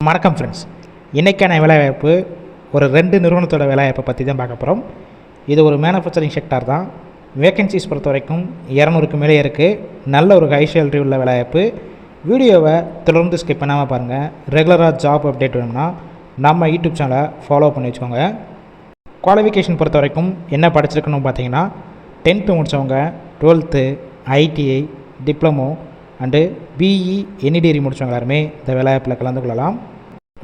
வணக்கம் ஃப்ரெண்ட்ஸ். இன்றைக்கான வேலைவாய்ப்பு ஒரு 2 நிறுவனத்தோட வேலைவாய்ப்பை பற்றி தான் பார்க்க போகிறோம். இது ஒரு மேனுஃபேக்சரிங் செக்டார் தான். வேகன்சிஸ் பொறுத்த வரைக்கும் 200க்கு மேலே இருக்குது. நல்ல ஒரு ஹை சேலரி உள்ள வேலைவாய்ப்பு. வீடியோவை தொடர்ந்து ஸ்கிப் பண்ணாமல் பாருங்கள். ரெகுலராக ஜாப் அப்டேட் வேணும்னா நம்ம யூடியூப் சேனலை ஃபாலோ பண்ணி வச்சுக்கோங்க. குவாலிஃபிகேஷன் பொறுத்த வரைக்கும் என்ன படிச்சிருக்கணும் பார்த்தீங்கன்னா 10th முடித்தவங்க, 12th, ITI, diploma and BE, any degree முடித்தவங்க எல்லாருமே இந்த வேலைவாய்ப்பில் கலந்து கொள்ளலாம்.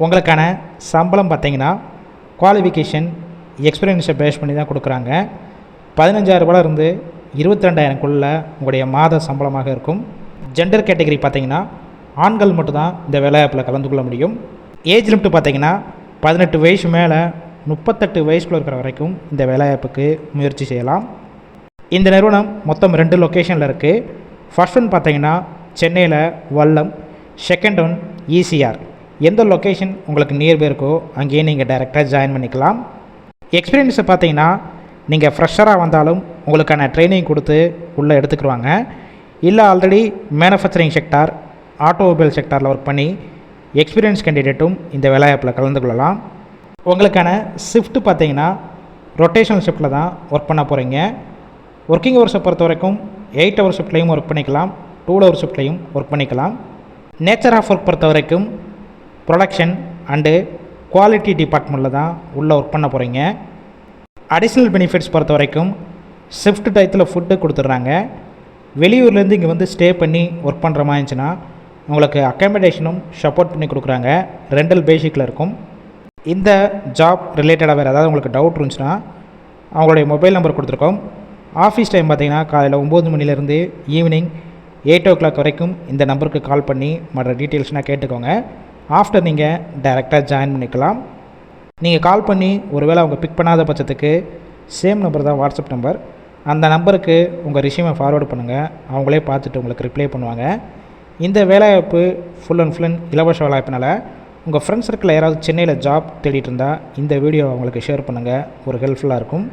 உங்களுக்கான சம்பளம் பார்த்தீங்கன்னா குவாலிஃபிகேஷன் எக்ஸ்பீரியன்ஸை பேஸ் பண்ணி தான் கொடுக்குறாங்க. 15,000 இருந்து 22,000க்குள்ளே உங்களுடைய மாத சம்பளமாக இருக்கும். ஜெண்டர் கேட்டகரி பார்த்தீங்கன்னா ஆண்கள் மட்டும்தான் இந்த வேலைவாய்ப்பில் கலந்து கொள்ள முடியும். ஏஜ் லிமிட் பார்த்தீங்கன்னா 18 வயசு மேலே 38 வயசுக்குள்ள இருக்கிற வரைக்கும் இந்த வேலைவாய்ப்புக்கு முயற்சி செய்யலாம். இந்த நிறுவனம் மொத்தம் 2 லொக்கேஷனில் இருக்குது. ஃபர்ஸ்ட் ஒன் பார்த்தீங்கன்னா சென்னையில் வல்லம், செகண்ட் ஒன் ஈசிஆர். எந்த லொக்கேஷன் உங்களுக்கு நியர்பை இருக்கோ அங்கேயே நீங்கள் டைரெக்டாக ஜாயின் பண்ணிக்கலாம். எக்ஸ்பீரியன்ஸை பார்த்தீங்கன்னா நீங்கள் ஃப்ரெஷராக வந்தாலும் உங்களுக்கான ட்ரைனிங் கொடுத்து உள்ளே எடுத்துக்கிடுவாங்க. இல்லை ஆல்ரெடி மேனுஃபேக்சரிங் செக்டார், ஆட்டோமொபைல் செக்டாரில் ஒர்க் பண்ணி எக்ஸ்பீரியன்ஸ் கேண்டிடேட்டும் இந்த வேலைவாய்ப்பில் கலந்து கொள்ளலாம். உங்களுக்கான ஷிஃப்ட்டு பார்த்தீங்கன்னா ரொட்டேஷனல் ஷிஃப்ட்டில் தான் ஒர்க் பண்ண போகிறீங்க. ஒர்க்கிங் ஹவர்ஸை பொறுத்த வரைக்கும் 8 ஹவர் ஷிஃப்ட்லையும் ஒர்க் பண்ணிக்கலாம், 12 ஹவர் ஷிஃப்ட்லையும் ஒர்க் பண்ணிக்கலாம். நேச்சர் ஆஃப் ஒர்க் பொறுத்த வரைக்கும் ப்ரொடக்ஷன் அண்டு குவாலிட்டி டிபார்ட்மெண்ட்டில் தான் உள்ளே ஒர்க் பண்ண போகிறீங்க. அடிஷ்னல் பெனிஃபிட்ஸ் பொறுத்த வரைக்கும் ஷிஃப்ட் டயத்தில் ஃபுட்டு கொடுத்துட்றாங்க. வெளியூர்லேருந்து இங்கே வந்து ஸ்டே பண்ணி ஒர்க் பண்ணுற மாதிரி இருந்துச்சுன்னா உங்களுக்கு அக்காமடேஷனும் சப்போர்ட் பண்ணி கொடுக்குறாங்க. ரெண்டல் பேசிக்கில் இருக்கும். இந்த ஜாப் ரிலேட்டடாக வேறு ஏதாவது உங்களுக்கு டவுட் இருந்துச்சுன்னா அவங்களுடைய மொபைல் நம்பர் கொடுத்துருக்கோம். ஆஃபீஸ் டைம் பார்த்திங்கன்னா காலையில் 9 மணிலேருந்து ஈவினிங் 8 o'clock வரைக்கும் இந்த நம்பருக்கு கால் பண்ணி மற்ற டீட்டெயில்ஸ்னால் கேட்டுக்கோங்க. ஆஃப்டர் நீங்கள் டைரெக்டாக ஜாயின் பண்ணிக்கலாம். நீங்கள் கால் பண்ணி ஒருவேளை அவங்க பிக் பண்ணாத பட்சத்துக்கு சேம் நம்பர் தான் வாட்ஸ்அப் நம்பர். அந்த நம்பருக்கு உங்கள் ரிஷ்யூமை ஃபார்வேர்டு பண்ணுங்கள். அவங்களே பார்த்துட்டு உங்களுக்கு ரிப்ளை பண்ணுவாங்க. இந்த வேலைவாய்ப்பு ஃபுல் அண்ட் இலவச வேலைவாய்ப்புனால உங்கள் ஃப்ரெண்ட்ஸ் சர்க்கிளில் யாராவது சென்னையில் ஜாப் தேடிட்டு இருந்தால் இந்த வீடியோ அவங்களுக்கு ஷேர் பண்ணுங்கள். ஒரு ஹெல்ப்ஃபுல்லாக இருக்கும்.